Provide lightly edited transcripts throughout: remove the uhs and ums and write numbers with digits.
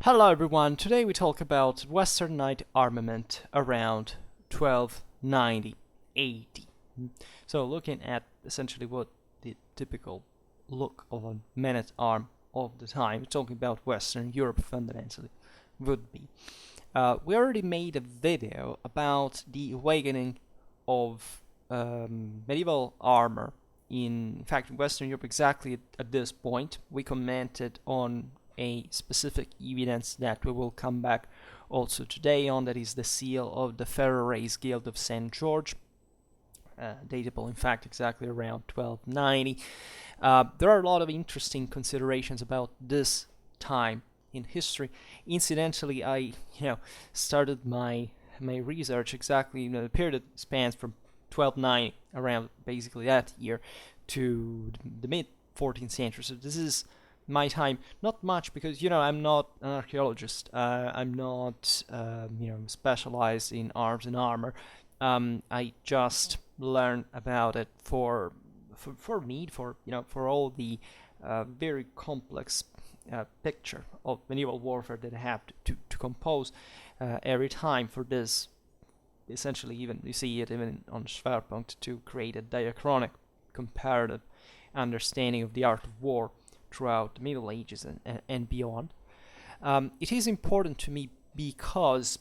Hello everyone, today we talk about Western knight armament around 1290 AD. So looking at essentially what the typical look of a man-at-arm of the time, talking about Western Europe fundamentally, would be. We already made a video about the awakening of medieval armor in fact, in Western Europe exactly at this point. We commented on a specific evidence that we will come back also today on, that is the seal of the Ferrarese Guild of St. George, datable in fact exactly around 1290. There are a lot of interesting considerations about this time in history. Incidentally, I started my research exactly, the period that spans from 1290, around basically that year, to the mid 14th century. So this is my time, not much because I'm not an archaeologist. I'm not specialized in arms and armor. I just learn about it for need for all the very complex picture of medieval warfare that I have to compose every time for this. Essentially, even you see it even on Schwerpunkt, to create a diachronic comparative understanding of the art of war throughout the Middle Ages and beyond. It is important to me because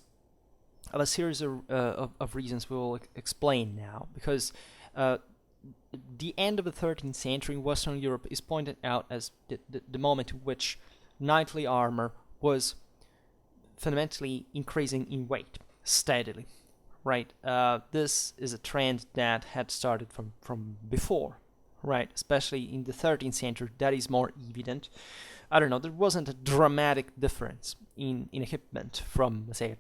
of a series of reasons we will explain now. Because the end of the 13th century in Western Europe is pointed out as the moment in which knightly armor was fundamentally increasing in weight steadily. Right, this is a trend that had started from before, right? Especially in the 13th century, that is more evident. I don't know, there wasn't a dramatic difference in equipment from, let's say,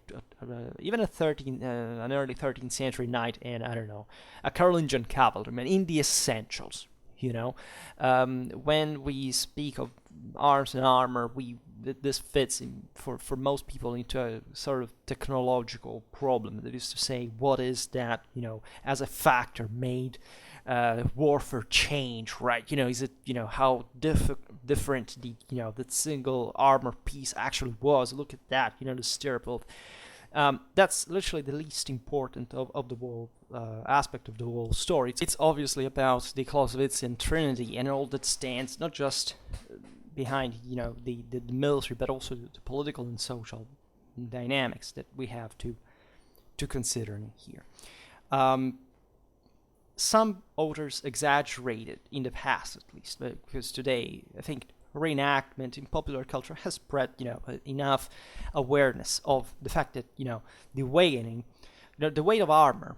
even an early 13th century knight and, I don't know, a Carolingian cavalryman in the essentials. When we speak of arms and armor, this fits for most people into a sort of technological problem. That is to say, what is that as a factor made warfare change, right? Is it how different the single armor piece actually was? Look at that, the stirrup of. That's literally the least important of the whole aspect of the whole story. It's obviously about the Clausewitzian Trinity and all that stands not just behind the military, but also the political and social dynamics that we have to consider in here. Some authors exaggerated in the past, at least, because today I think reenactment in popular culture has spread enough awareness of the fact that the awakening, the weight of armor,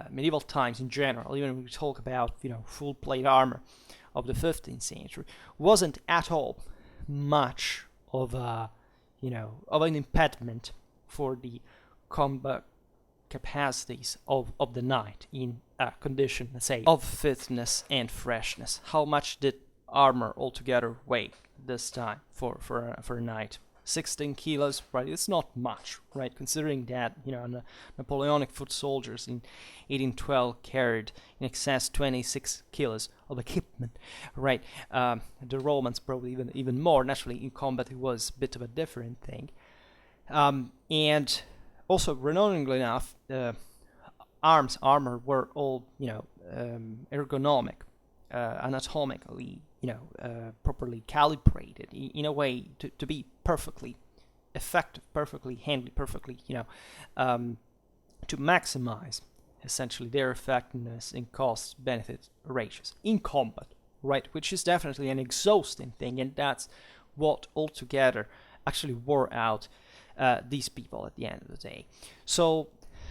medieval times in general, even when we talk about full plate armor of the 15th century, wasn't at all much of a of an impediment for the combat capacities of the knight in a condition, let's say, of fitness and freshness. How much did armor altogether weigh this time for a knight? 16 kilos, right? It's not much, right? Considering that Napoleonic foot soldiers in 1812 carried in excess 26 kilos of equipment, right? The Romans probably even more. Naturally, in combat it was a bit of a different thing, and also renowningly enough, armor were all ergonomic, anatomically properly calibrated in a way to be perfectly effective, perfectly handy, perfectly to maximize essentially their effectiveness in cost-benefit ratios in combat, right? Which is definitely an exhausting thing, and that's what altogether actually wore out these people at the end of the day. So,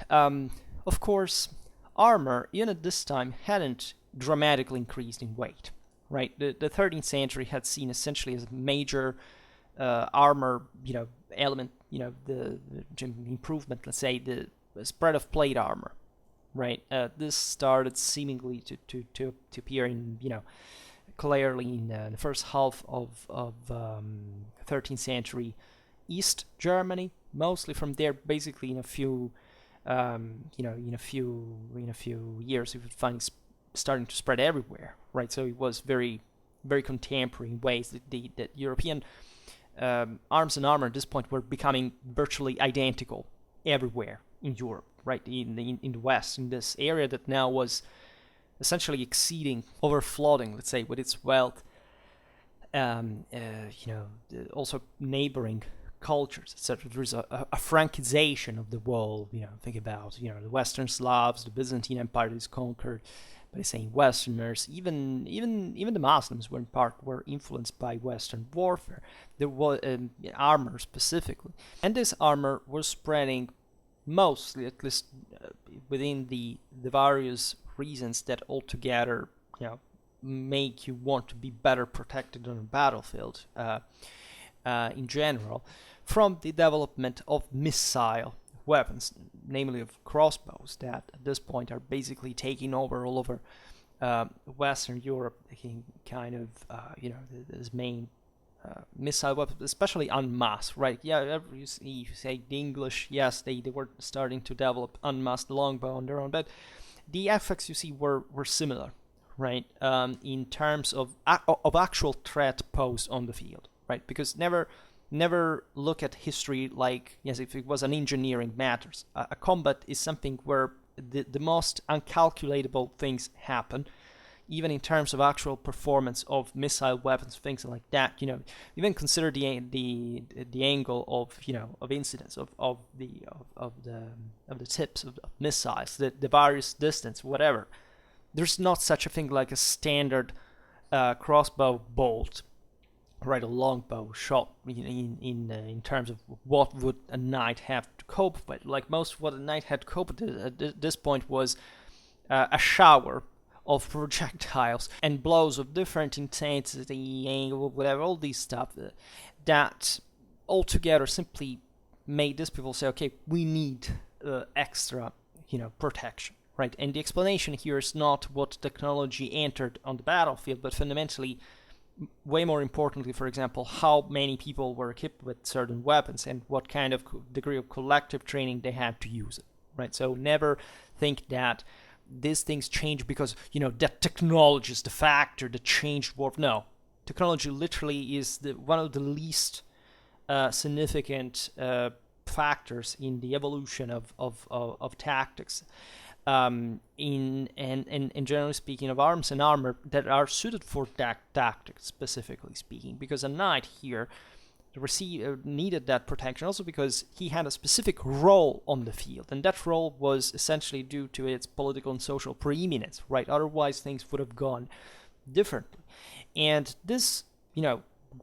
of course, armor, even at this time, hadn't dramatically increased in weight, right? The 13th century had seen essentially as a major armor, element, the improvement, let's say, the spread of plate armor, right? This started seemingly to appear in, clearly in the first half of 13th century East Germany, mostly from there. Basically, in a few years, you would find starting to spread everywhere, right? So it was very, very contemporary in ways that European arms and armor at this point were becoming virtually identical everywhere in Europe, right? In the West, in this area that now was essentially exceeding, overflowing, let's say, with its wealth. Also neighboring cultures, etc. There is a Frankization of the world. Think about the Western Slavs, the Byzantine Empire is conquered by saying Westerners. Even the Muslims were influenced by Western warfare. There was armor specifically, and this armor was spreading mostly, at least within the various reasons that altogether make you want to be better protected on a battlefield in general, from the development of missile weapons, namely of crossbows, that at this point are basically taking over all over Western Europe, taking kind of this main missile weapons, especially en masse, right? Yeah, you say the English, yes, they were starting to develop en masse longbow on their own, but the effects you see were similar, right? In terms of actual threat posed on the field, right? Because never look at history like, yes, if it was an engineering matters. A combat is something where the most uncalculatable things happen, even in terms of actual performance of missile weapons, things like that. Even consider the angle of incidence of the tips of missiles, the various distance, whatever. There's not such a thing like a standard crossbow bolt, right? A longbow shot in terms of what would a knight have to cope with. Like most of what a knight had to cope with at this point was a shower of projectiles and blows of different intensity, angle, whatever, all these stuff that altogether simply made these people say, okay, we need extra, protection, right? And the explanation here is not what technology entered on the battlefield, but fundamentally, way more importantly, for example, how many people were equipped with certain weapons and what kind of degree of collective training they had to use it, right? So never think that these things change because, that technology is the factor that changed war. No, technology literally is one of the least significant factors in the evolution of tactics. And generally speaking, of arms and armor that are suited for tactics, specifically speaking, because a knight here needed that protection also because he had a specific role on the field, and that role was essentially due to its political and social preeminence, right? Otherwise things would have gone differently. And this,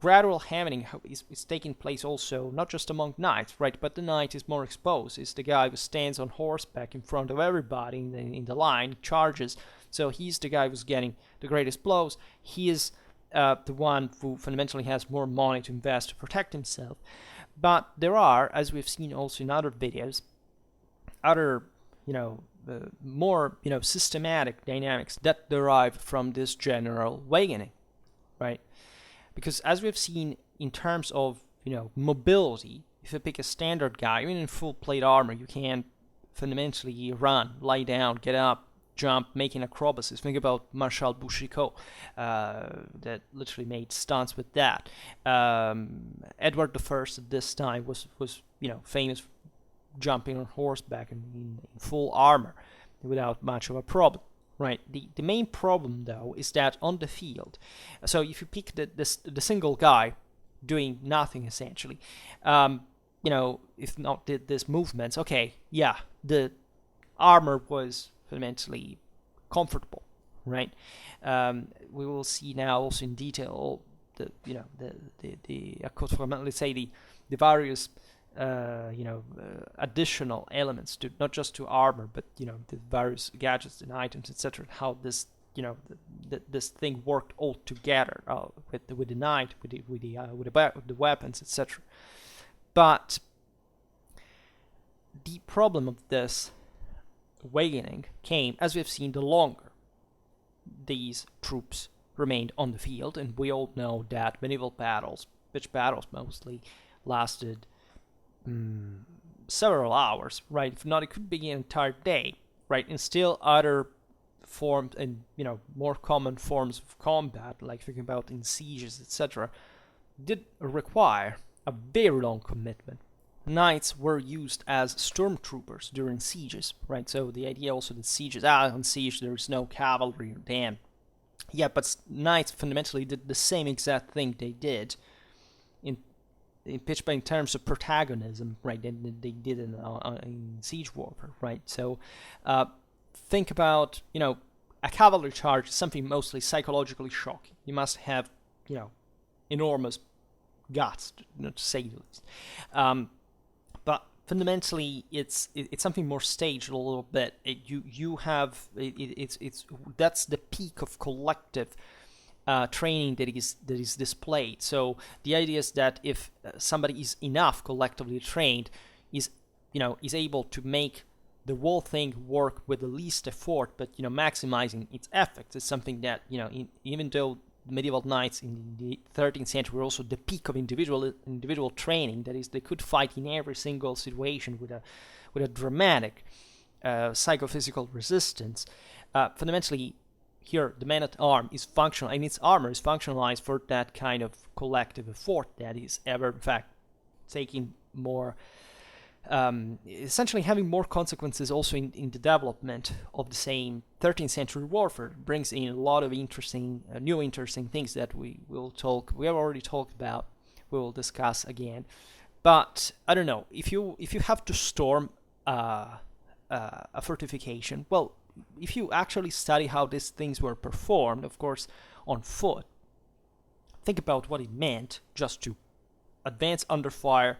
gradual happening is taking place also not just among knights, right? But the knight is more exposed. Is the guy who stands on horseback in front of everybody in the line, charges. So he's the guy who's getting the greatest blows. He is the one who fundamentally has more money to invest to protect himself. But there are, as we've seen also in other videos, other more systematic dynamics that derive from this general wagoning, right? Because as we've seen in terms of mobility, if you pick a standard guy, even in full plate armor, you can fundamentally run, lie down, get up, jump, making acrobacies. Think about Marshal Bouchicot, that literally made stunts with that. Edward I at this time was famous for jumping on horseback in full armor without much of a problem. Right. The main problem, though, is that on the field, so if you pick the single guy doing nothing essentially, if not did these movements, okay, yeah, the armor was fundamentally comfortable, right? We will see now also in detail the let's say the various additional elements to not just to armor, but the various gadgets and items, etc. How this this thing worked all together with the knight, with the weapons, etc. But the problem of this wagoning came, as we've seen, the longer these troops remained on the field, and we all know that medieval battles, which battles mostly lasted several hours, right? If not, it could be an entire day, right? And still other forms and more common forms of combat, like thinking about in sieges, etc., did require a very long commitment. Knights were used as stormtroopers during sieges, right? So the idea also that sieges, on siege there is no cavalry, damn. Yeah, but knights fundamentally did the same exact thing they did in pitch, but in terms of protagonism, right? They did in siege warfare, right? So think about, a cavalry charge is something mostly psychologically shocking. You must have, enormous guts, to say the least. But fundamentally, it's something more staged a little bit. That's the peak of collective training that is displayed. So the idea is that if somebody is enough collectively trained, is able to make the whole thing work with the least effort, but maximizing its effects, is something that even though medieval knights in the 13th century were also the peak of individual training. That is, they could fight in every single situation with a dramatic psychophysical resistance. Fundamentally, here the man-at-arm is functional, and its armor is functionalized for that kind of collective effort that is ever, in fact, taking more. Essentially having more consequences also in the development of the same 13th century warfare. Brings in a lot of new interesting things that we have already talked about, we will discuss again. But I don't know, if you have to storm a fortification, well, if you actually study how these things were performed, of course, on foot, think about what it meant just to advance under fire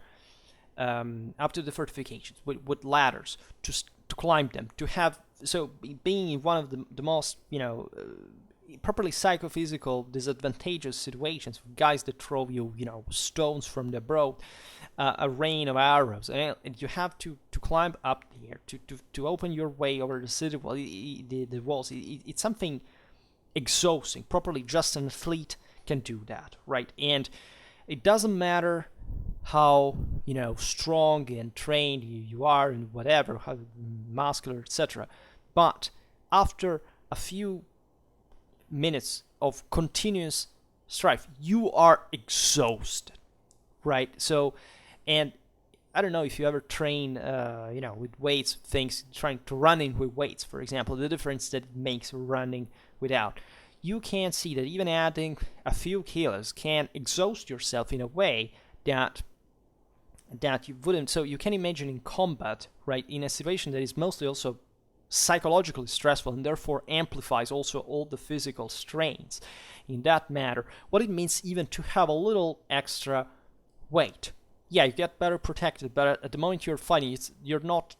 up to the fortifications with ladders, to climb them, to have, so being in one of the most properly psychophysical disadvantageous situations, guys that throw you stones from the bow, a rain of arrows, and you have to climb up there to open your way over the city wall, the walls. It's something exhausting. Properly, just an athlete can do that, right? And it doesn't matter how strong and trained you are and whatever, how muscular, etc. But after a few minutes of continuous strife, you are exhausted, right? So, and I don't know if you ever train, with weights, things, trying to run in with weights, for example, the difference that it makes running without. You can see that even adding a few kilos can exhaust yourself in a way that you wouldn't. So you can imagine in combat, right, in a situation that is mostly also psychologically stressful and therefore amplifies also all the physical strains in that matter, what it means even to have a little extra weight. Yeah, you get better protected, but at the moment you're fighting, you're not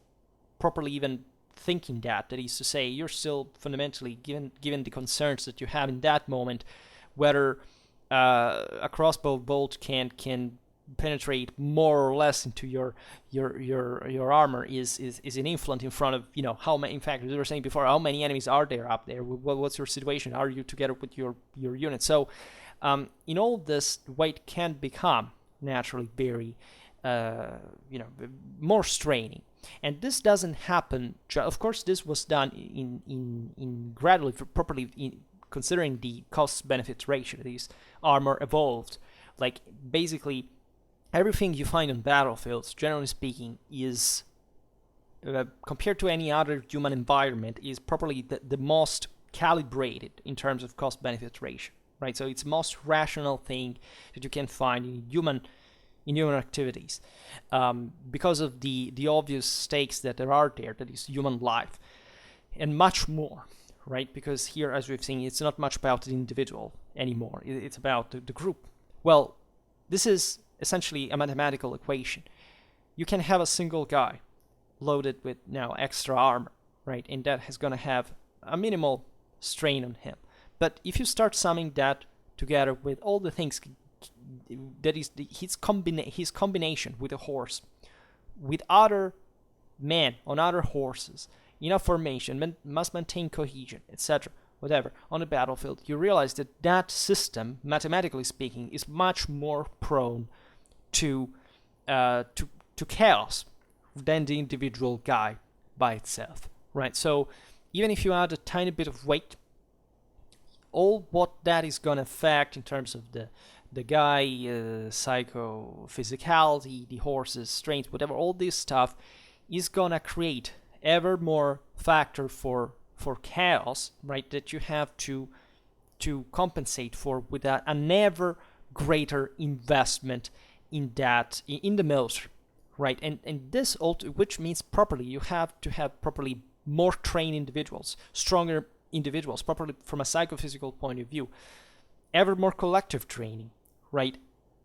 properly even thinking that. That is to say, you're still fundamentally, given the concerns that you have in that moment, whether a crossbow bolt can penetrate more or less into your armor is an influence in front of how many. In fact, as we were saying before, how many enemies are there up there? What's your situation? Are you together with your unit? So in all this, weight can become naturally very more straining, and this doesn't happen. Of course, this was done in gradually, properly, considering the cost-benefits ratio. This armor evolved, like basically everything you find on battlefields, generally speaking, is compared to any other human environment, is properly the most calibrated in terms of cost-benefit ratio, right? So it's the most rational thing that you can find in human activities, because of the obvious stakes that there are there, that is human life, and much more, right? Because here, as we've seen, it's not much about the individual anymore. It's about the group. Well, this is essentially a mathematical equation. You can have a single guy loaded with now extra armor, right? And that is going to have a minimal strain on him. But if you start summing that together with all the things, that is his combination with a horse, with other men on other horses, in a formation, must maintain cohesion, etc., whatever, on the battlefield, you realize that system, mathematically speaking, is much more prone to chaos than the individual guy by itself, right? So even if you add a tiny bit of weight, all what that is going to affect in terms of the the guy, psychophysicality, the horse's strength, whatever, all this stuff is gonna create ever more factor for chaos, right? That you have to compensate for with an ever greater investment in the military, right? And this also, which means properly you have to have properly more trained individuals, stronger individuals, properly from a psychophysical point of view, ever more collective training, right?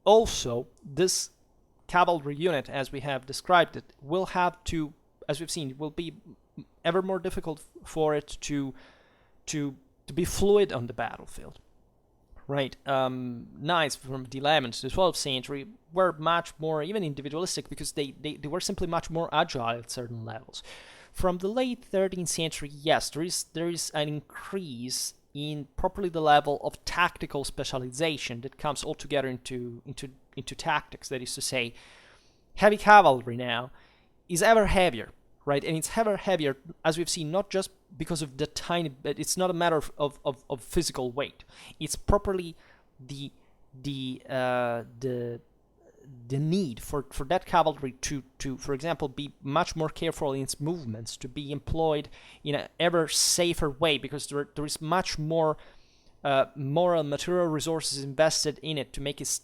Also, this cavalry unit, as we have described it, will have to, as we've seen, it will be ever more difficult for it to be fluid on the battlefield, right? Knights from the 11th to the 12th century were much more even individualistic because they were simply much more agile at certain levels. From the late 13th century, yes, there is an increase in properly the level of tactical specialization that comes altogether into tactics. That is to say, heavy cavalry now is ever heavier, right? And it's ever heavier, as we've seen, not just because of the tiny, but it's not a matter of physical weight. It's properly the need for that cavalry to, for example, be much more careful in its movements, to be employed in an ever safer way, because there is much more moral material resources invested in it to make it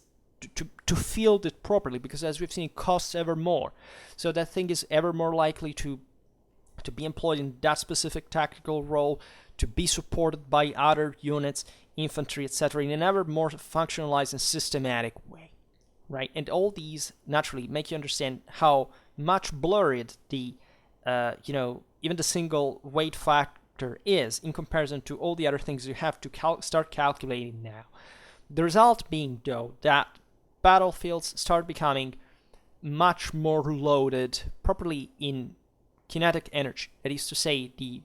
to field it properly, because as we've seen, it costs ever more. So that thing is ever more likely to be employed in that specific tactical role, to be supported by other units, infantry, etc., in an ever more functionalized and systematic way, right? And all these naturally make you understand how much blurred the even the single weight factor is in comparison to all the other things you have to start calculating now. The result being, though, that battlefields start becoming much more loaded properly in kinetic energy. That is to say, the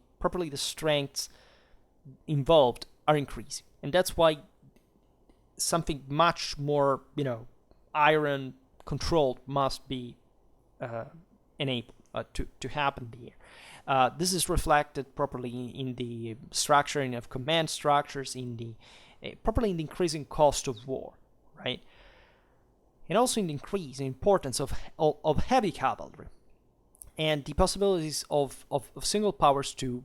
strengths involved are increasing, and that's why something much more iron controlled must be enabled to happen there. This is reflected properly in the structuring of command structures, in the properly in the increasing cost of war, right? And also in the increase in importance of heavy cavalry, and the possibilities of single powers to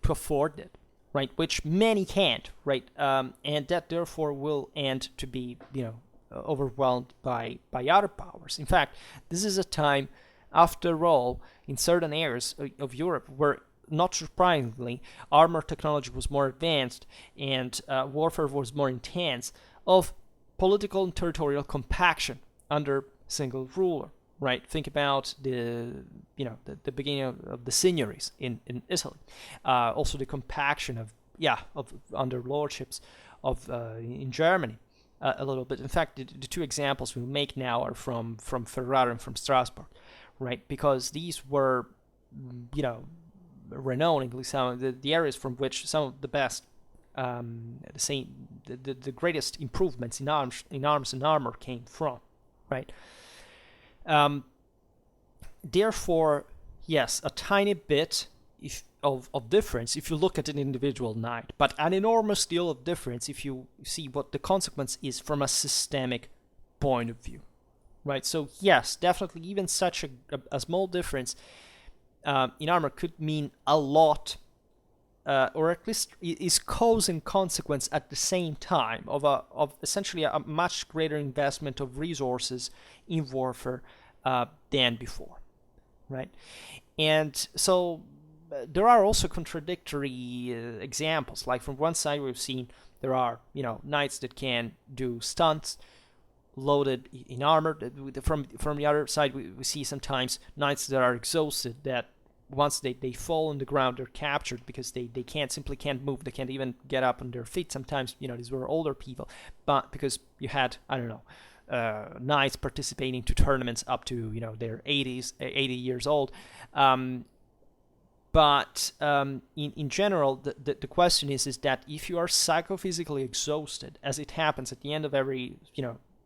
afford it, right? Which many can't, right? And that therefore will end to be, overwhelmed by other powers. In fact, this is a time, after all, in certain areas of Europe where, not surprisingly, armor technology was more advanced and warfare was more intense, of political and territorial compaction under single ruler, right? Think about the beginning of the signories in Italy, also the compaction of under lordships of in Germany a little bit. In fact, the two examples we make now are from Ferrara and from Strasbourg, right? Because these were renowningly some of the areas from which some of the best the greatest improvements in arms and armor came from, right? Therefore, yes, a tiny bit of difference if you look at an individual knight, but an enormous deal of difference if you see what the consequence is from a systemic point of view, right? So yes, definitely, even such a small difference in armor could mean a lot, or at least is cause and consequence at the same time of essentially a much greater investment of resources in warfare than before, right? And so there are also contradictory examples. Like from one side, we've seen there are knights that can do stunts loaded in armor. From the other side, we see sometimes knights that are exhausted, that once they fall on the ground, they're captured because they simply can't move. They can't even get up on their feet. Sometimes these were older people, but because you had, I don't know, knights participating to tournaments up to their 80 years old. But in general, the question is that if you are psychophysically exhausted, as it happens at the end of every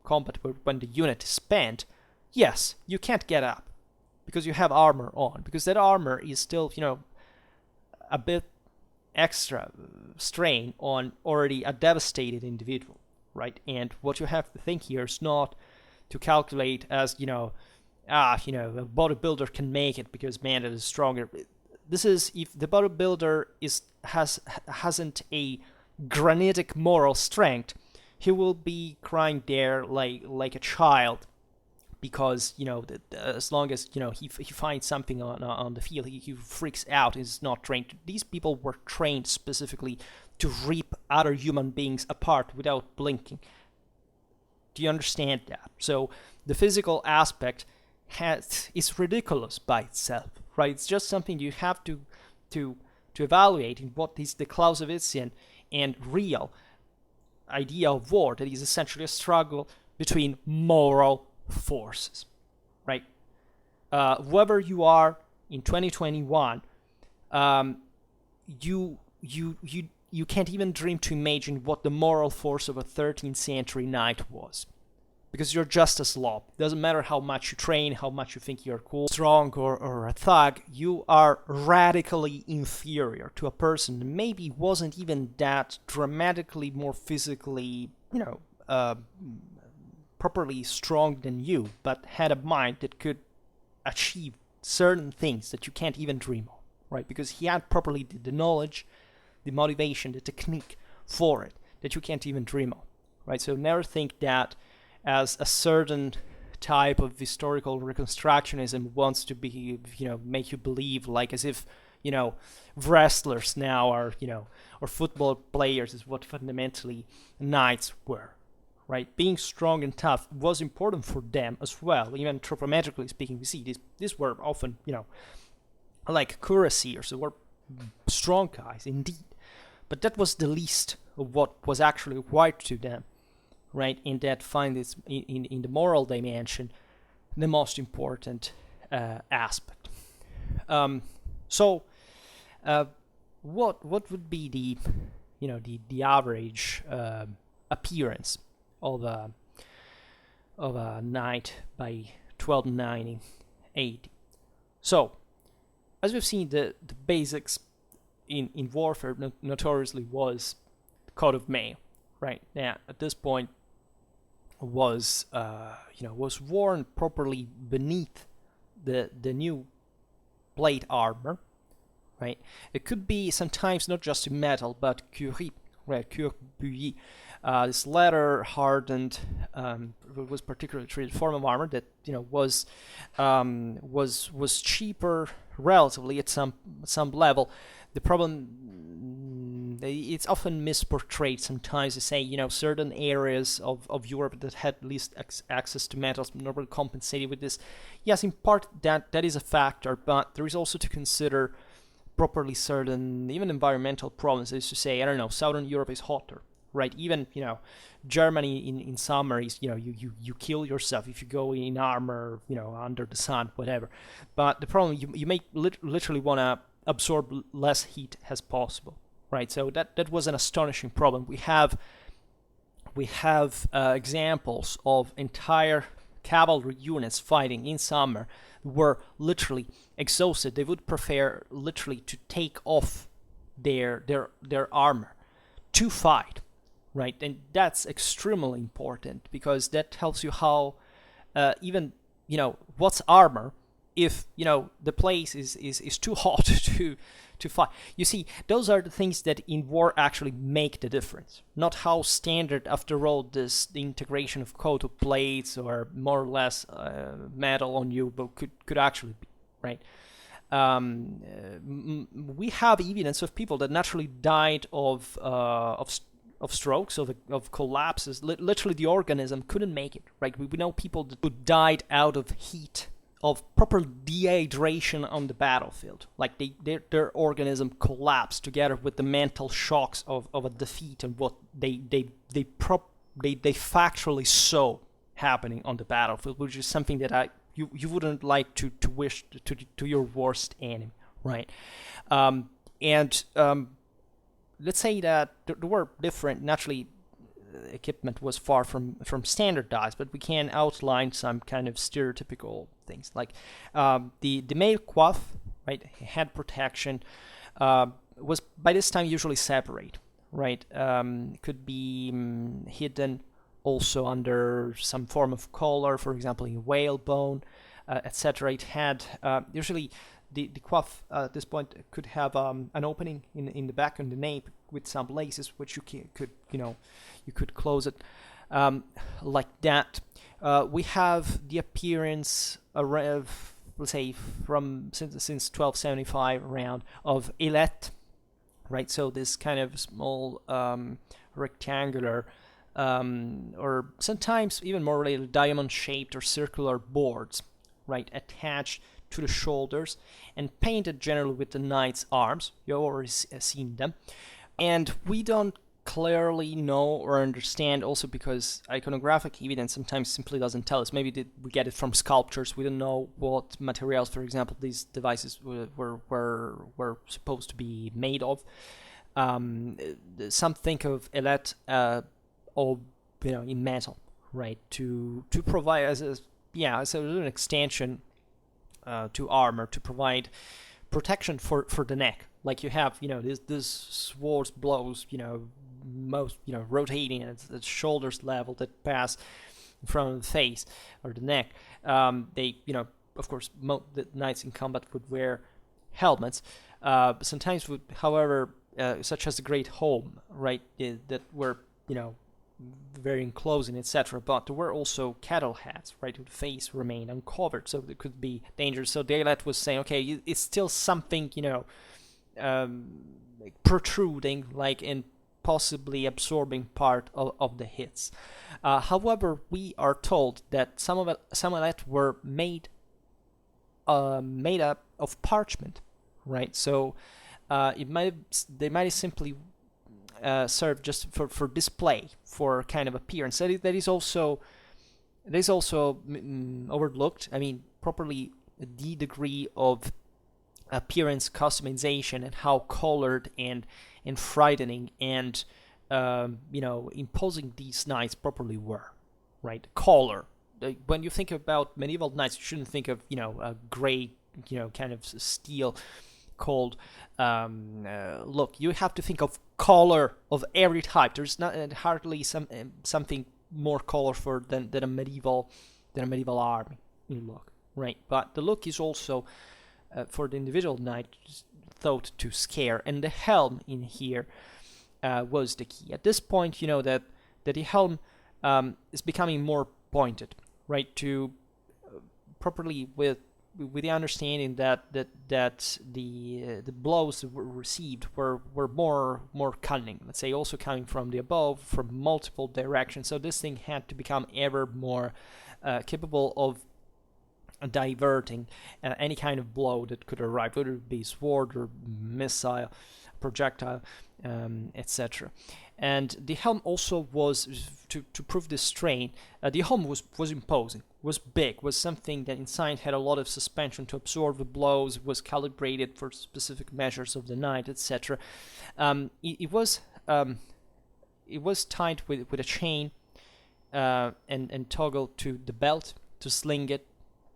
combat when the unit is spent, yes, you can't get up because you have armor on, because that armor is still a bit extra strain on already a devastated individual, right? And what you have to think here is not to calculate as, a bodybuilder can make it because man, it is stronger. This is if the bodybuilder hasn't a granitic moral strength, he will be crying there like a child, because as long as he finds something on the field, he freaks out. He's not trained. These people were trained specifically to rip other human beings apart without blinking. Do you understand that? So the physical aspect is ridiculous by itself, right? It's just something you have to evaluate in what is the Clausewitzian and real idea of war, that is essentially a struggle between moral forces, right? Whoever you are in 2021, you can't even dream to imagine what the moral force of a 13th century knight was, because you're just a slob. Doesn't matter how much you train, how much you think you're cool, strong, or a thug, you are radically inferior to a person that maybe wasn't even that dramatically more physically, properly strong than you, but had a mind that could achieve certain things that you can't even dream of, right? Because he had properly the knowledge, the motivation, the technique for it that you can't even dream of, right? So never think that as a certain type of historical reconstructionism wants to be, make you believe like as if, wrestlers now are, or football players is what fundamentally knights were, right? Being strong and tough was important for them as well. Even anthropometrically speaking, we see these were often, like cuirassiers, who were strong guys indeed. But that was the least of what was actually required to them, right? And that find this in the moral dimension the most important aspect. What would be the average appearance of a knight by 1290 AD? So, as we've seen, the basics in warfare notoriously was the coat of mail, right? Now, at this point, was worn properly beneath the new plate armor, right? It could be sometimes not just metal, but cuir, right? Cuir bouilli. This leather hardened was particularly treated form of armor that was cheaper relatively at some level. The problem, it's often misportrayed sometimes to say, certain areas of Europe that had least access to metals normally compensated with this. Yes, in part that is a factor, but there is also to consider properly certain, even environmental problems. That is to say, Southern Europe is hotter, right? Even, Germany in summer is, you kill yourself if you go in armor, under the sun, whatever. But the problem, you may literally want to absorb less heat as possible, right? So that was an astonishing problem. We have examples of entire cavalry units fighting in summer were literally exhausted. They would prefer literally to take off their armor to fight, right? And that's extremely important, because that tells you how even what's armor if the place is too hot to fight. You see, those are the things that in war actually make the difference, not how standard, after all, the integration of coat of plates or more or less metal on you but could actually be, right? We have evidence of people that naturally died of strokes, of collapses. Literally, the organism couldn't make it, right? We know people who died out of heat, of proper dehydration on the battlefield. Like their organism collapsed together with the mental shocks of a defeat and what they factually saw happening on the battlefield, which is something that you wouldn't like to wish to your worst enemy, right? Let's say that there were different, naturally, equipment was far from standardized, but we can outline some kind of stereotypical things, like the male coif, right, head protection, was by this time usually separate, right? Could be hidden also under some form of collar, for example, in whalebone, etc. It had usually the coif at this point could have an opening in the back and the nape with some laces, which you could close it like that. We have the appearance of, let's say, from since 1275 around, of ailette, right? So this kind of small rectangular or sometimes even more related diamond-shaped or circular boards, right, attached to the shoulders and painted generally with the knight's arms. You've already seen them. And we don't clearly know or understand, also because iconographic evidence sometimes simply doesn't tell us. Maybe we get it from sculptures. We don't know what materials, for example, these devices were supposed to be made of. Some think of ailette or in metal, right, to provide as an extension to armor, to provide protection for the neck, like you have this sword blows most rotating at the shoulders level that pass in front of the face or the neck. They of course the knights in combat would wear helmets, sometimes would, however, such as the great helm, right, that were very enclosing, etc. But there were also cattle hats, right, with the face remained uncovered, so there could be danger. So the ailette was saying, okay, it's still something, protruding, like, and possibly absorbing part of the hits. However, we are told that some ailette were made up of parchment, right? So they might simply serve just for display, for kind of appearance. That is also overlooked. I mean, properly, the degree of appearance customization and how colored and frightening and imposing these knights properly were, right? Color. When you think about medieval knights, you shouldn't think of a gray, kind of steel cold look. You have to think of color of every type. There's not hardly something more colorful than a medieval army in look, right? But the look is also for the individual knight thought to scare, and the helm in here was the key. At this point, that the helm is becoming more pointed, right? To properly with the understanding that the blows that were received were more cunning, let's say, also coming from the above, from multiple directions. So this thing had to become ever more capable of diverting any kind of blow that could arrive, whether it be sword or missile, projectile, etc. And the helm also was, to prove this strain, the helm was imposing, was big, was something that inside had a lot of suspension to absorb the blows, was calibrated for specific measures of the knight, etc. It was tied with a chain and toggled to the belt to sling it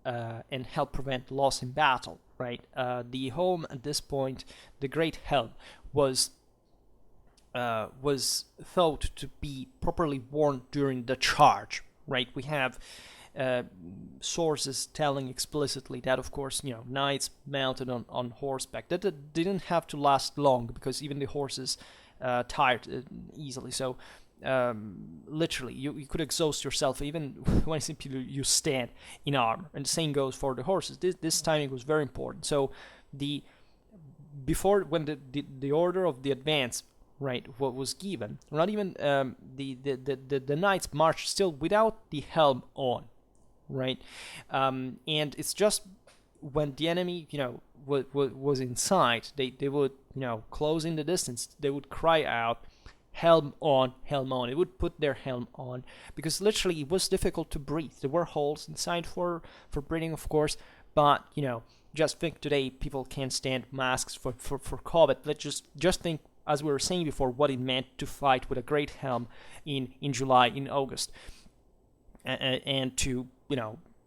and help prevent loss in battle, right? The helm at this point, the great helm, was thought to be properly worn during the charge, right? We have sources telling explicitly that, of course, knights mounted on horseback, that didn't have to last long, because even the horses tired easily. So literally, you could exhaust yourself even when simply you stand in armor. And the same goes for the horses. This timing was very important. So when the order of the advance, right, what was given, not even the knights marched still without the helm on, right? And it's just when the enemy, was inside, they would, close in the distance, they would cry out, helm on, helm on. It would put their helm on, because literally it was difficult to breathe. There were holes inside for breathing, of course, but just think today people can't stand masks for combat. Let's just think, as we were saying before, what it meant to fight with a great helm in July, in August, and to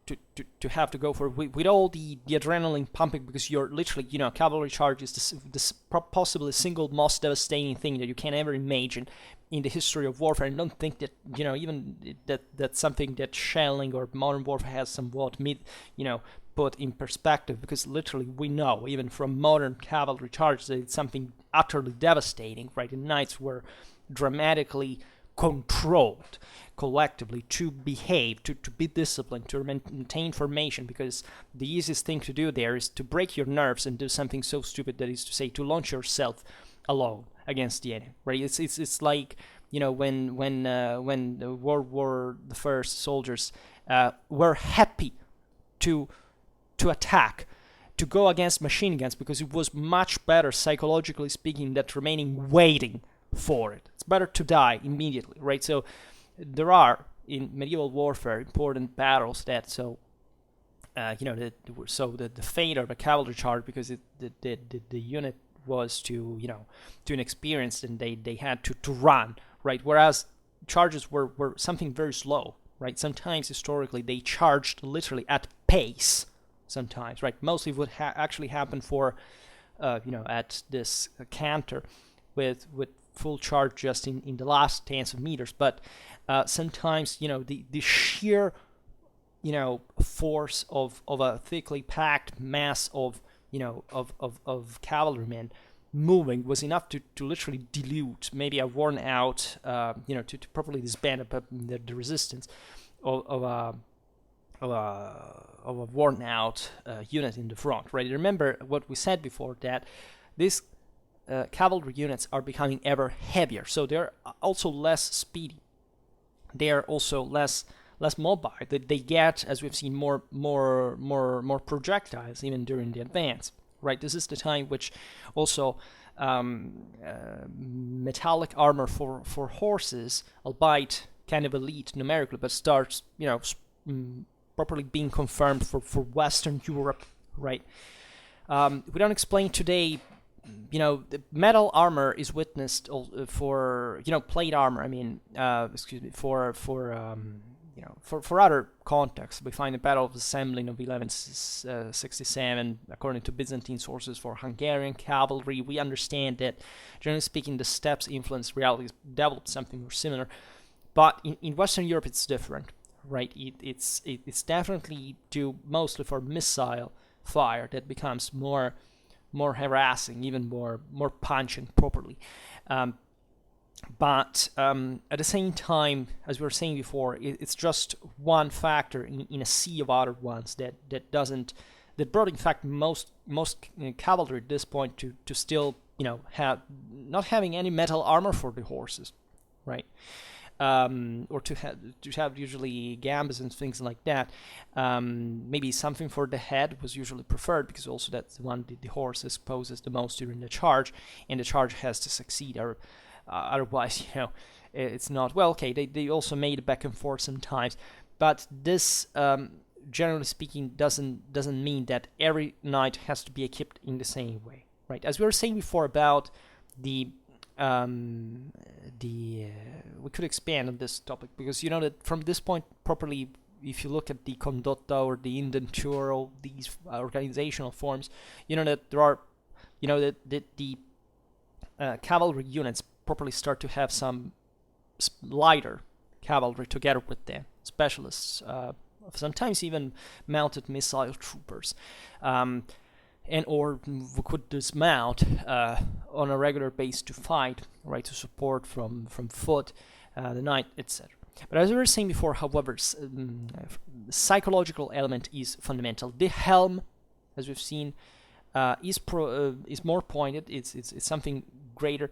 to have to go for it with all the adrenaline pumping, because you're literally, cavalry charge is possibly the single most devastating thing that you can ever imagine in the history of warfare. And don't think that, even that's something that shelling or modern warfare has somewhat put in perspective, because literally we know, even from modern cavalry charges, that it's something utterly devastating, right? The knights were dramatically controlled collectively to behave, to be disciplined, to maintain formation, because the easiest thing to do there is to break your nerves and do something so stupid, that is to say, to launch yourself alone against the enemy, right? It's like, when the World War the First soldiers were happy to attack, to go against machine guns, because it was much better, psychologically speaking, than remaining waiting for it. It's better to die immediately, right? So there are, in medieval warfare, important battles that the fate of the cavalry charge, because the unit was too inexperienced, and they had to run, right? Whereas charges were something very slow, right? Sometimes historically they charged literally at pace. Sometimes, right? Mostly would actually happen for, at this canter with full charge just in the last tens of meters. But sometimes, the sheer, force of a thickly packed mass of cavalrymen moving was enough to literally dilute maybe a worn out, to properly disband the resistance of a worn out unit in the front, right? Remember what we said before, that these cavalry units are becoming ever heavier, so they're also less speedy. They are also less mobile. They get, as we've seen, more projectiles even during the advance, right? This is the time which also metallic armor for horses, albeit kind of elite numerically, but starts properly being confirmed for Western Europe, right? We don't explain today, the metal armor is witnessed for, plate armor. I mean, for other contexts. We find the Battle of the Semlin of 1167, according to Byzantine sources, for Hungarian cavalry. We understand that, generally speaking, the steppes influenced realities developed something more similar, but in Western Europe it's different. Right, it's definitely due mostly for missile fire that becomes more harassing, even more punching properly. But at the same time, as we were saying before, it's just one factor in a sea of other ones that brought, in fact, most cavalry at this point to still have not having any metal armor for the horses, right? Or to have usually gambas and things like that. Maybe something for the head was usually preferred, because also that's the one the horse exposes the most during the charge, and the charge has to succeed, or otherwise, it's not. Well, okay, they also made it back and forth sometimes, but this, generally speaking, doesn't mean that every knight has to be equipped in the same way, right? As we were saying before about we could expand on this topic, because that from this point properly, if you look at the condotta or the indenture, all these organizational forms, that there are, that the cavalry units properly start to have some lighter cavalry together with them, specialists, sometimes even mounted missile troopers. And or we could dismount on a regular base to fight, right, to support from foot the knight, etc. But as we were saying before, however, the psychological element is fundamental. The helm, as we've seen, is more pointed. It's something greater,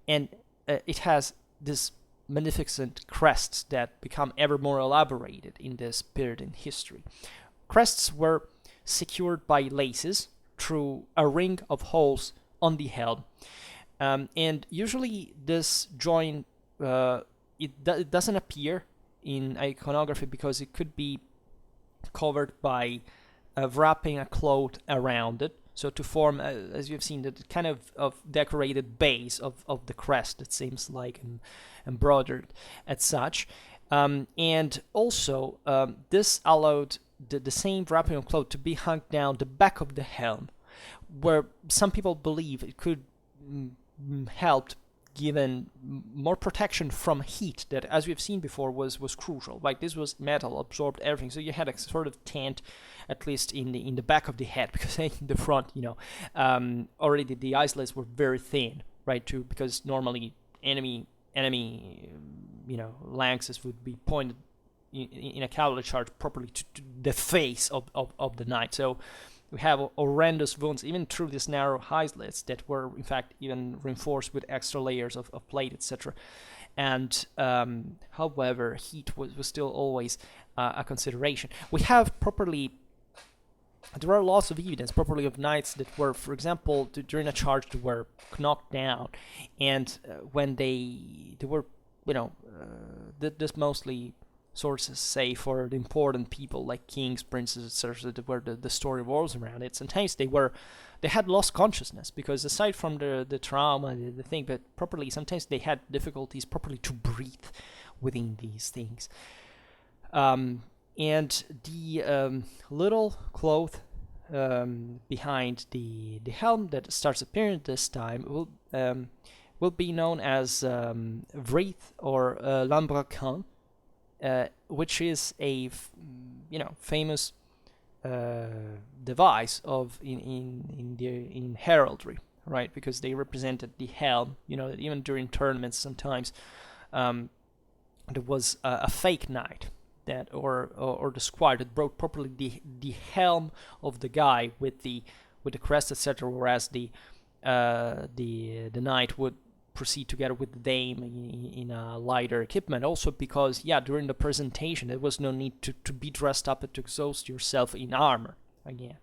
and it has this magnificent crests that become ever more elaborated in this period in history. Crests were secured by laces through a ring of holes on the helm, and usually this joint it doesn't appear in iconography because it could be covered by wrapping a cloth around it, so to form, as you've seen, the kind of decorated base of the crest, it seems like, embroidered as such. And also, this allowed the same wrapping of cloth to be hung down the back of the helm, where some people believe it could help given more protection from heat that, as we've seen before, was crucial. Like, this was metal, absorbed everything, so you had a sort of tent, at least in the back of the head, because in the front, already the eye-slits were very thin, right? Too, because normally enemy lances would be pointed in a cavalry charge properly to the face of the knight. So we have horrendous wounds even through these narrow eye-slits that were in fact even reinforced with extra layers of plate, etc. And however, heat was still always a consideration. We have there are lots of evidence properly of knights that were, for example, during a charge, they were knocked down, and when they were, this mostly sources say for the important people like kings, princes, etc., where the story revolves around it. Sometimes they had lost consciousness, because aside from the trauma, the thing, but properly, sometimes they had difficulties properly to breathe within these things. And the little cloth behind the helm that starts appearing this time will be known as wreath or lambrequin, which is a famous device of in heraldry, right? Because they represented the helm. Even during tournaments, sometimes there was a fake knight that or the squire that brought properly the helm of the guy with the crest, etc., whereas the knight would proceed together with the dame in a lighter equipment. Also because during the presentation there was no need to be dressed up and to exhaust yourself in armor again.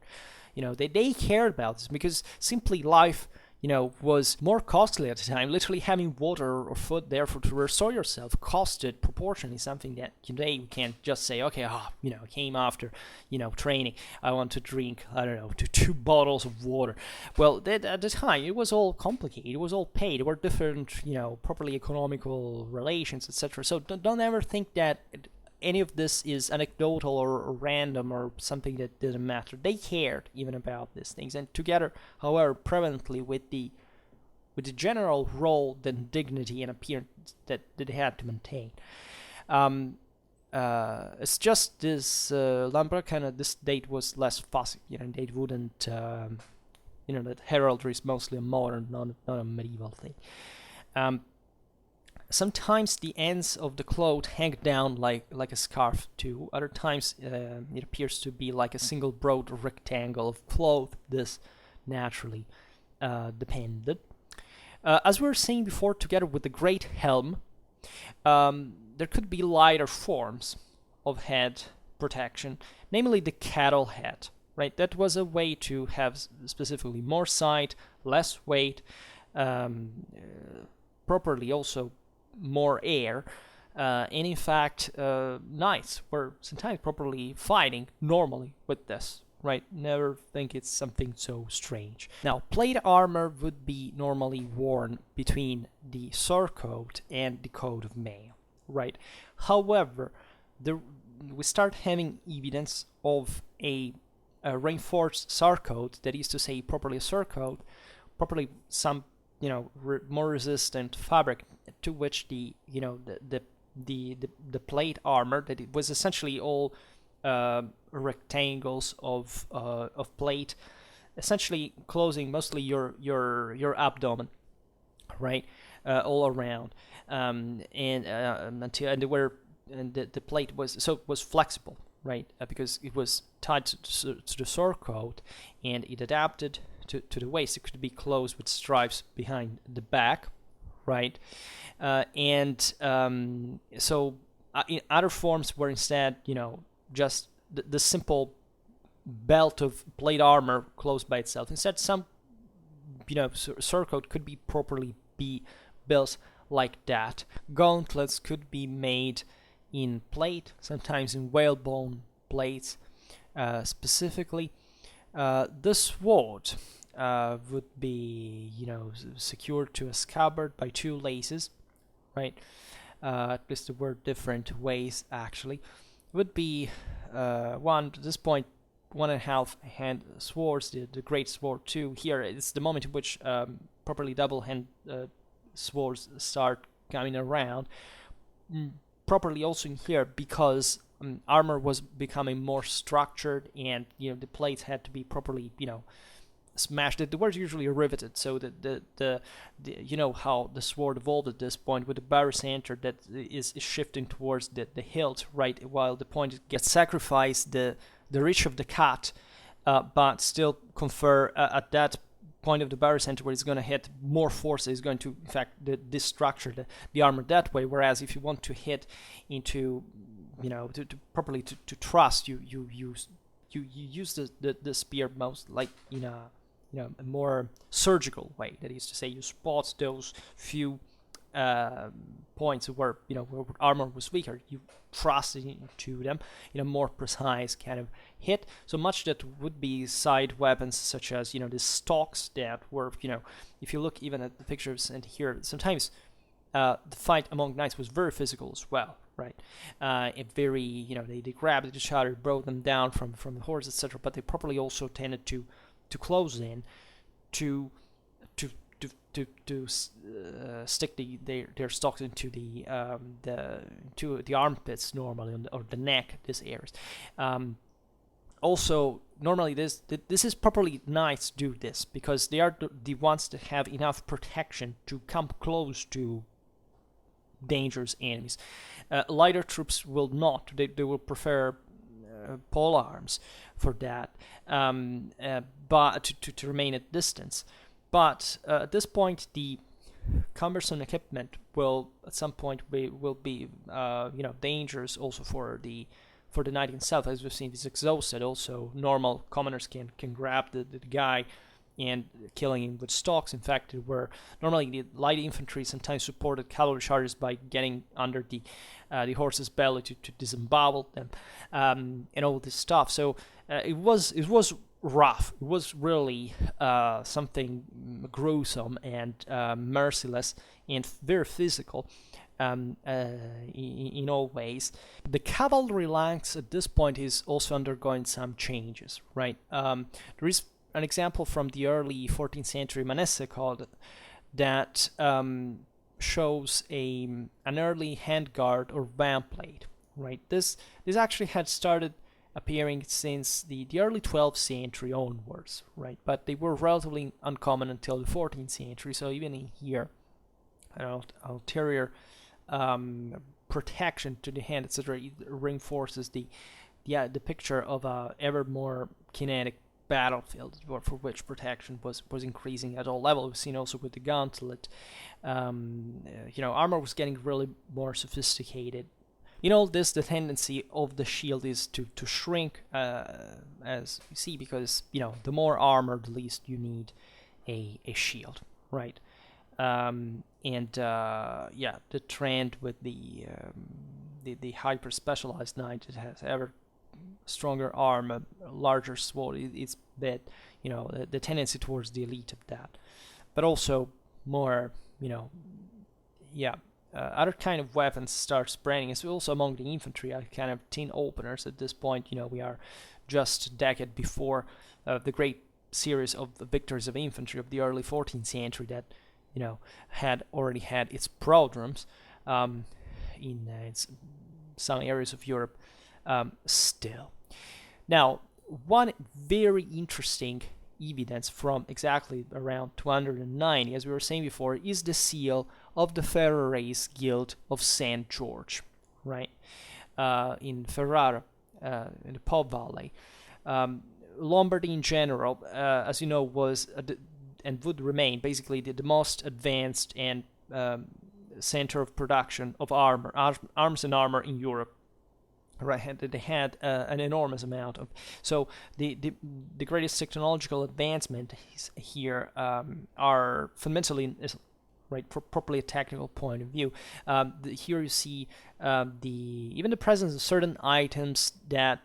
They cared about this because simply life was more costly at the time. Literally having water or food there to restore yourself costed proportionally, something that today we can't just say, okay, came after, training, I want to drink, I don't know, 2 bottles of water. Well, at the time, it was all complicated. It was all paid. There were different, properly economical relations, etc. So don't ever think that any of this is anecdotal or random or something that didn't matter. They cared even about these things, and together, however, prevalently with the general role, the dignity and appearance that they had to maintain. It's just this lambrequin, this date was less fussy. They wouldn't, that heraldry is mostly a modern, not a medieval thing. Sometimes the ends of the cloth hang down like a scarf too. Other times it appears to be like a single broad rectangle of cloth. This naturally depended. As we were saying before, together with the great helm, there could be lighter forms of head protection, namely the cattle head. Right, that was a way to have specifically more sight, less weight, properly also more air, and in fact knights were sometimes properly fighting normally with this, right? Never think it's something so strange. Now, plate armor would be normally worn between the surcoat and the coat of mail, right? However, we start having evidence of a reinforced surcoat, that is to say, properly a surcoat, properly some more resistant fabric, to which the plate armor, that it was essentially all rectangles of plate, essentially closing mostly your abdomen, right, all around, and the plate was flexible, right, because it was tied to the surcoat, and it adapted to the waist. It could be closed with stripes behind the back, right? So in other forms were instead, just the simple belt of plate armor closed by itself. Instead, some, surcoat could be properly built like that. Gauntlets could be made in plate, sometimes in whalebone plates, specifically. The sword would be, secured to a scabbard by 2 laces, right? At least there were different ways, actually. Would be one at this point, 1.5 hand swords, the Great Sword 2. Here it's the moment in which properly double hand swords start coming around. Properly also in here because armor was becoming more structured, and the plates had to be properly smashed. They were usually riveted, so the how the sword evolved at this point with the barycenter that is shifting towards the hilt, right, while the point gets sacrificed the reach of the cut, but still confer at that point of the barycenter where it's going to hit more force, is going to in fact destructure the armor that way. Whereas if you want to hit into to properly to thrust, you use the spear most like in a a more surgical way. That is to say, you spot those few points where where armor was weaker, you thrust into them in a more precise kind of hit. So much that would be side weapons, such as the stalks that were if you look even at the pictures and here, sometimes the fight among knights was very physical as well, right? It very they grabbed each other, brought them down from the horse, etc. But they properly also tended to close in to stick their stalks into the armpits normally, or the neck, these areas. Also, normally this is properly knights do this because they are the ones that have enough protection to come close to dangerous enemies. Lighter troops will not. They will prefer pole arms for that, but to remain at distance. But at this point, the cumbersome equipment will at some point will be dangerous also for the knight himself. As we've seen, he's exhausted. Also, normal commoners can grab the guy and killing him with stalks. In fact, there were normally the light infantry sometimes supported cavalry charges by getting under the horse's belly to disembowel them, and all this stuff. So it was rough. It was really something gruesome and merciless and very physical in all ways. The cavalry ranks at this point is also undergoing some changes, right? There is an example from the early 14th century Manesse called that shows an early handguard or vamplate, right? This actually had started appearing since the early 12th century onwards, right? But they were relatively uncommon until the 14th century. So even in here, ulterior protection to the hand, etc., reinforces the picture of a ever more kinetic battlefield for which protection was increasing at all levels. We've seen also with the gauntlet, armor was getting really more sophisticated. In all this, the tendency of the shield is to shrink, as you see, because the more armor, the least you need a shield, right? The trend with the hyper specialized knight that has ever stronger arm, a larger sword, it's that the tendency towards the elite of that, but also more other kind of weapons start spreading. It's also among the infantry, kind of tin openers at this point. We are just a decade before the great series of the victories of infantry of the early 14th century that had already had its prodromes in some areas of Europe still. Now, one very interesting evidence from exactly around 290, as we were saying before, is the seal of the Ferrarese Guild of St. George, right? In Ferrara, in the Po Valley. Lombardy in general, as you know, was and would remain basically the most advanced and center of production of arms and armor in Europe. Right, they had an enormous amount of. So the greatest technological advancement here are fundamentally, right, properly a technical point of view. Here you see even the presence of certain items that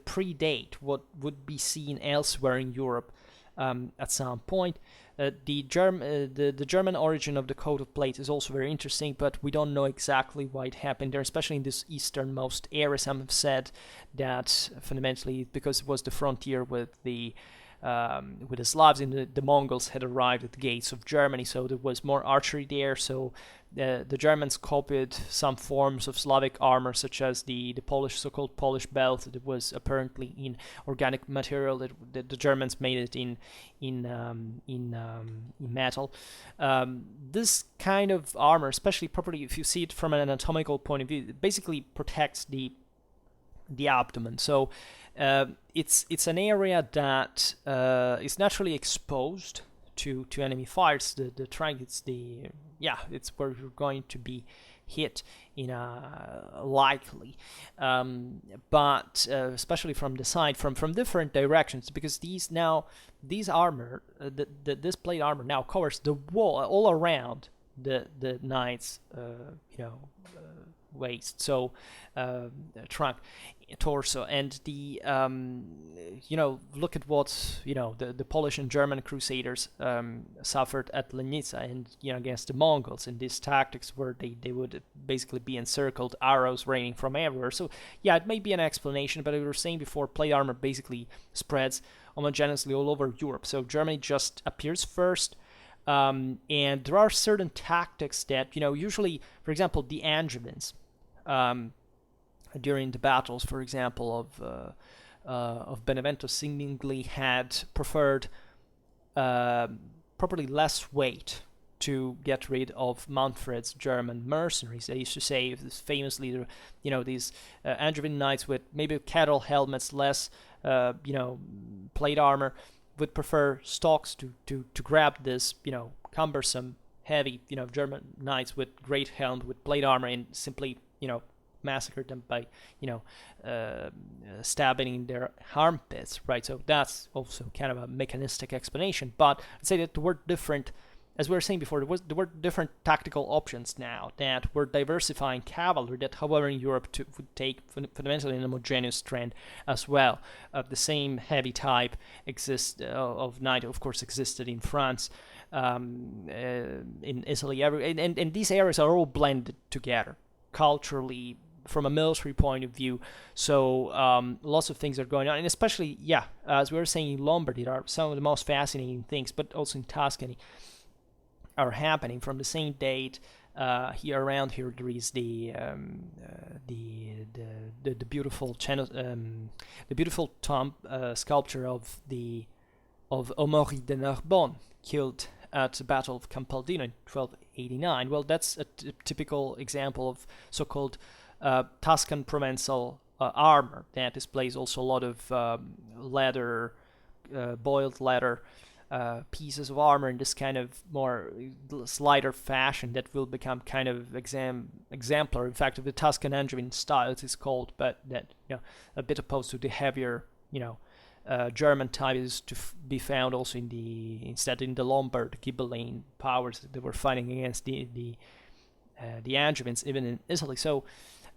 predate what would be seen elsewhere in Europe at some point. The German origin of the coat of plates is also very interesting, but we don't know exactly why it happened there, especially in this easternmost area. Some have said that fundamentally because it was the frontier with the Slavs, and the Mongols had arrived at the gates of Germany, so there was more archery there. So the Germans copied some forms of Slavic armor, such as the Polish, so-called Polish belt, that was apparently in organic material. That the Germans made it in metal. This kind of armor, especially properly if you see it from an anatomical point of view, it basically protects the abdomen. So it's an area that is naturally exposed to enemy fires. The trunk, it's where you're going to be hit in a likely, but especially from the side, from different directions, because these armor, this plate armor now covers the wall all around the knight's waist, so trunk, torso, and the look at what the Polish and German crusaders suffered at Legnica and against the Mongols in these tactics where they would basically be encircled, arrows raining from everywhere. So yeah, it may be an explanation, but as we were saying before, plate armor basically spreads homogeneously all over Europe. So Germany just appears first. And there are certain tactics that, usually, for example, the Angevins, during the battles, for example, of Benevento, seemingly had preferred properly less weight to get rid of Manfred's German mercenaries. They used to say famously, these Angevin knights with maybe cattle helmets, less, plate armor, would prefer stocks to grab this, cumbersome, heavy, German knights with great helm, with plate armor, and simply, massacred them by, stabbing in their armpits, right? So that's also kind of a mechanistic explanation. But I'd say that there were different, as we were saying before, there were different tactical options now that were diversifying cavalry that, however, in Europe would take fundamentally an homogeneous trend as well. The same heavy type of knight, of course, existed in France, in Italy, and these areas are all blended together culturally, from a military point of view. So lots of things are going on, and especially, as we were saying, in Lombardy, there are some of the most fascinating things, but also in Tuscany, are happening from the same date. Around here there is the beautiful the beautiful tomb sculpture of Amaury de Narbonne, killed at the Battle of Campaldino in 1289. Well, that's a typical example of so-called Tuscan Provençal armor that displays also a lot of leather, boiled leather pieces of armor in this kind of more slighter fashion that will become kind of exemplar, in fact, of the Tuscan-Anjevin style, it is called, but that a bit opposed to the heavier German type is to be found also instead in the Lombard Ghibelline powers that they were fighting against the Angevins, even in Italy. So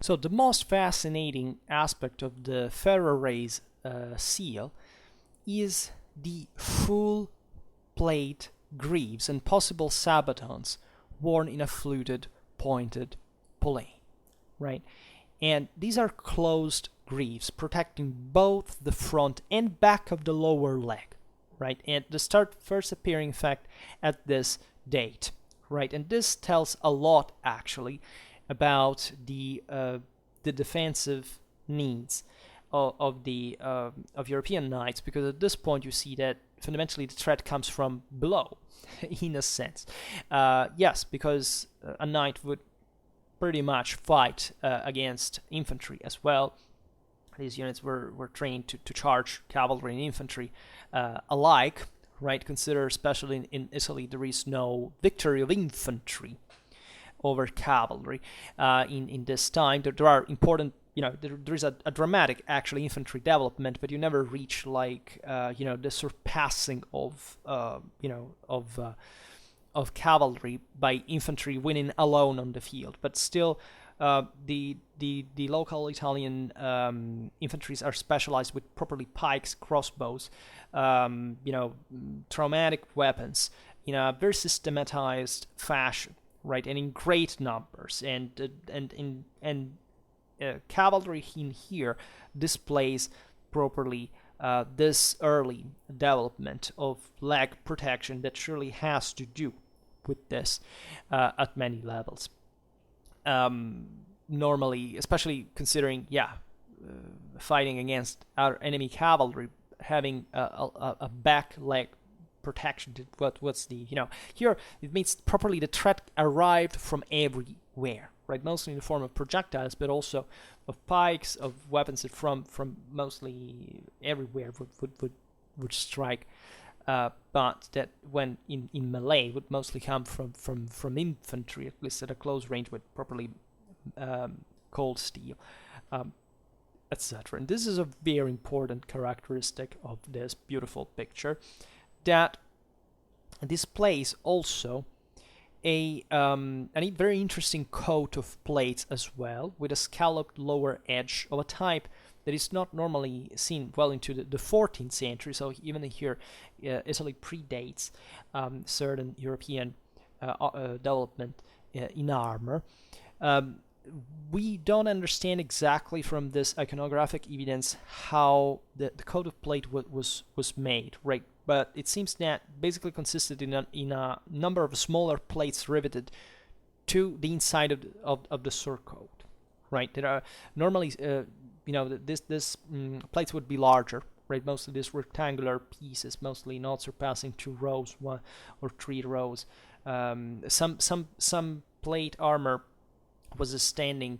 the most fascinating aspect of the Ferraris seal is the full plate greaves and possible sabatons worn in a fluted, pointed pulley, right? And these are closed greaves protecting both the front and back of the lower leg, right? And they start first appearing, in fact, at this date, right? And this tells a lot, actually, about the defensive needs of European knights, because at this point you see that fundamentally the threat comes from below, in a sense. Yes, because a knight would pretty much fight against infantry as well. These units were trained to charge cavalry and infantry alike, right? Consider, especially in Italy, there is no victory of infantry over cavalry in this time. There are important, there is a dramatic, actually, infantry development, but you never reach like, the surpassing of cavalry by infantry winning alone on the field. But still, The local Italian infantries are specialized with properly pikes, crossbows, traumatic weapons in a very systematized fashion, right, and in great numbers, and cavalry in here displays properly this early development of leg protection that surely has to do with this at many levels. Normally, especially considering, fighting against our enemy cavalry, having a back leg protection. What's the here it means properly the threat arrived from everywhere, right? Mostly in the form of projectiles, but also of pikes, of weapons that from mostly everywhere would strike. But that when in melee would mostly come from infantry, at least at a close range with properly cold steel, etc. And this is a very important characteristic of this beautiful picture, that displays also a very interesting coat of plates as well, with a scalloped lower edge of a type that is not normally seen well into the 14th century. So even here, Italy predates certain European development in armor. We don't understand exactly from this iconographic evidence how the coat of plate was made, right? But it seems that basically consisted in a number of smaller plates riveted to the inside of the surcoat, right? There are normally, this plates would be larger, right? Most of these rectangular pieces, mostly not surpassing 2 rows, 1 or 3 rows. Some plate armor was standing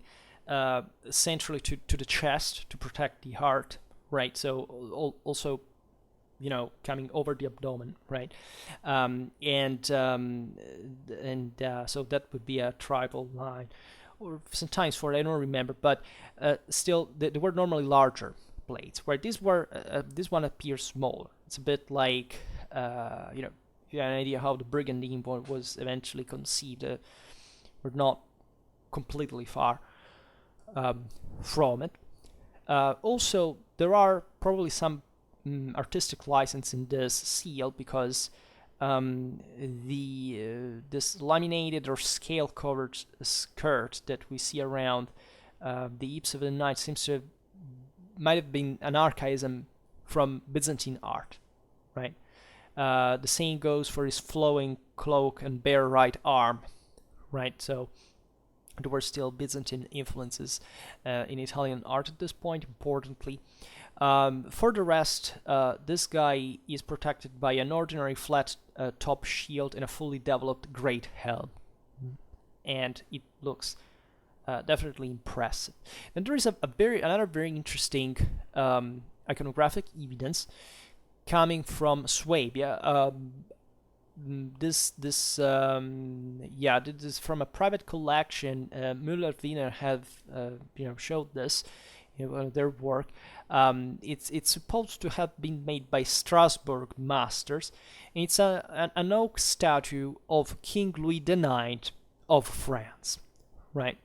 centrally to the chest to protect the heart, right? So also, coming over the abdomen, right? So that would be a tribal line, or sometimes 4, I don't remember, but still they were normally larger plates, where this one appears smaller. It's a bit like, if you have an idea how the brigandine was eventually conceived, we're not completely far from it. Also, there are probably some artistic license in this seal, because this laminated or scale covered skirt that we see around the eaves of the knight seems to might have been an archaism from Byzantine art, right? The same goes for his flowing cloak and bare right arm, right? So there were still Byzantine influences in Italian art at this point, importantly. For the rest, this guy is protected by an ordinary flat top shield and a fully developed great helm. And it looks definitely impressive. And there is another very interesting iconographic evidence coming from Swabia. This is from a private collection. Müller-Wiener have showed this in their work. It's supposed to have been made by Strasbourg masters. And it's an oak statue of King Louis IX of France, right?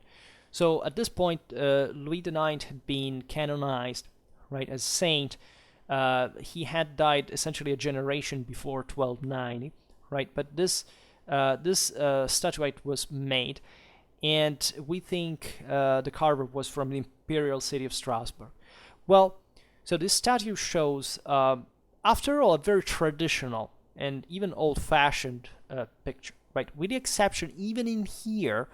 So at this point, Louis IX had been canonized, right, as saint. He had died essentially a generation before 1290. Right, but this statuette was made, and we think the carver was from the imperial city of Strasbourg. Well, so this statue shows, after all, a very traditional and even old-fashioned picture, right? With the exception, even in here,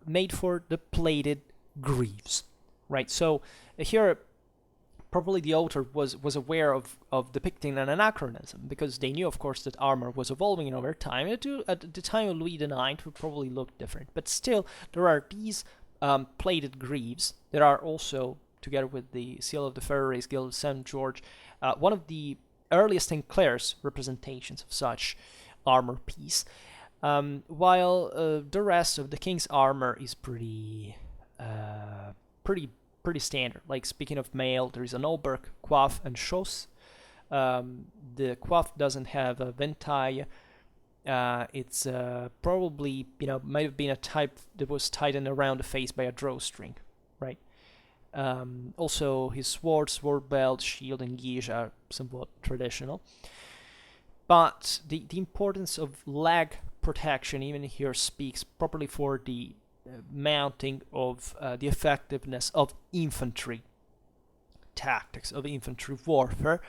made for the plated greaves, right? So here, probably the author was aware of depicting an anachronism, because they knew, of course, that armor was evolving over time. At the time of Louis IX, would probably look different. But still, there are these plated greaves that are also, together with the seal of the Ferraris Guild of St. George, one of the earliest and clearest representations of such armor piece. While the rest of the king's armor is pretty standard. Like, speaking of mail, there is an hauberk, coif, and chausse. The coif doesn't have a ventaille, It's probably, might have been a type that was tightened around the face by a drawstring, right? Also, his sword belt, shield, and guage are somewhat traditional. But the importance of leg protection even here speaks properly for the mounting of the effectiveness of infantry tactics, of infantry warfare.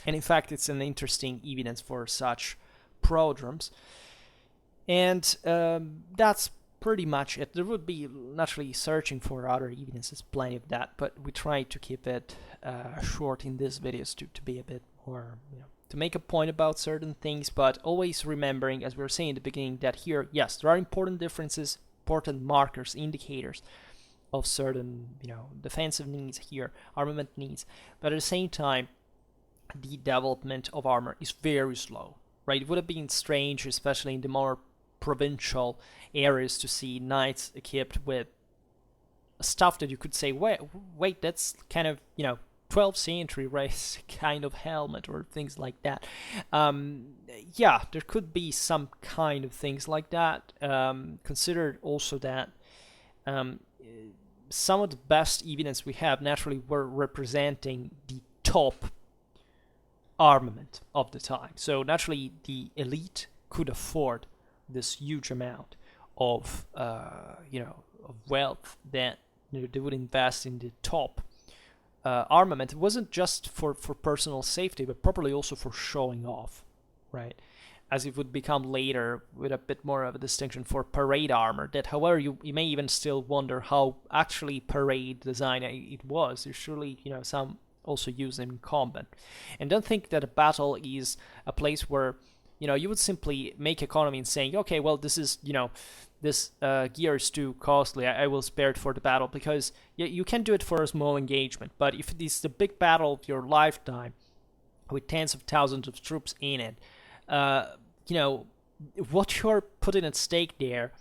And in fact, it's an interesting evidence for such prodromes. And that's pretty much it. There would be naturally searching for other evidences, plenty of that, but we try to keep it short in these videos to be a bit more, to make a point about certain things, but always remembering, as we were saying in the beginning, that here, yes, there are important differences, important markers, indicators of certain, defensive needs here, armament needs, but at the same time, the development of armor is very slow, right? It would have been strange, especially in the more provincial areas, to see knights equipped with stuff that you could say, wait, that's kind of, 12th century race kind of helmet or things like that. Yeah, there could be some kind of things like that. Consider also that some of the best evidence we have naturally were representing the top armament of the time. So naturally the elite could afford this huge amount of of wealth that they would invest in the top armament. It wasn't just for personal safety, but probably also for showing off, right? As it would become later with a bit more of a distinction for parade armor, that however you may even still wonder how actually parade design it was. There's surely some also use them in combat. And don't think that a battle is a place where you would simply make economy in saying, okay, well, this is this gear is too costly, I will spare it for the battle, because you can do it for a small engagement. But if it is the big battle of your lifetime with tens of thousands of troops in it, what you're putting at stake there,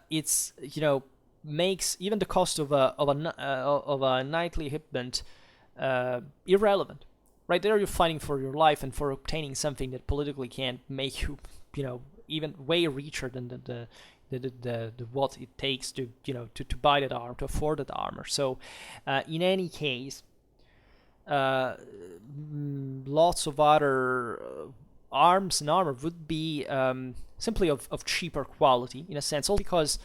it's makes even the cost of a knightly equipment irrelevant. Right there, you're fighting for your life and for obtaining something that politically can make you, even way richer than the what it takes to to buy that armor, to afford that armor. So, in any case, lots of other arms and armor would be simply of cheaper quality in a sense, also because,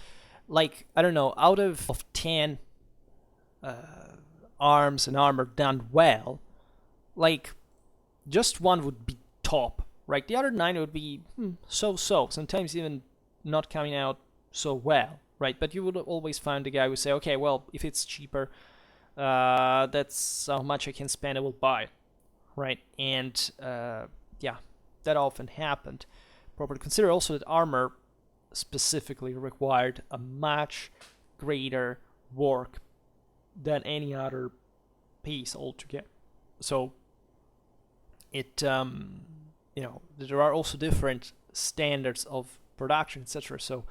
like, I don't know, out of 10 arms and armor done well, like, just one would be top, right? The other 9 would be so-so, sometimes even not coming out so well, right? But you would always find the guy who say, okay, well, if it's cheaper, that's how much I can spend, I will buy it, right? And yeah, that often happened. Properly consider also that armor specifically required a much greater work than any other piece altogether. So it there are also different standards of production, etc. So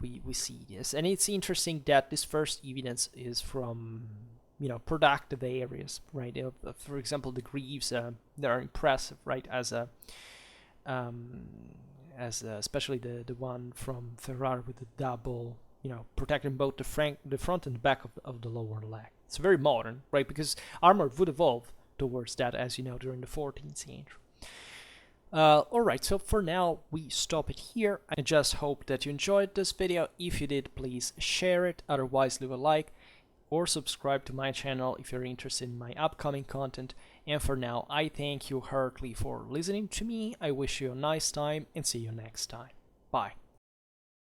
we see this, and it's interesting that this first evidence is from productive areas, right? For example, the greaves, they are impressive, right? As especially the one from Ferrari with the double, protecting both the front and the back of the lower leg. It's very modern, right? Because armor would evolve towards that, as during the 14th century. Alright, so for now we stop it here. I just hope that you enjoyed this video. If you did, please share it, otherwise leave a like or subscribe to my channel if you're interested in my upcoming content. And for now, I thank you heartily for listening to me. I wish you a nice time and see you next time. Bye.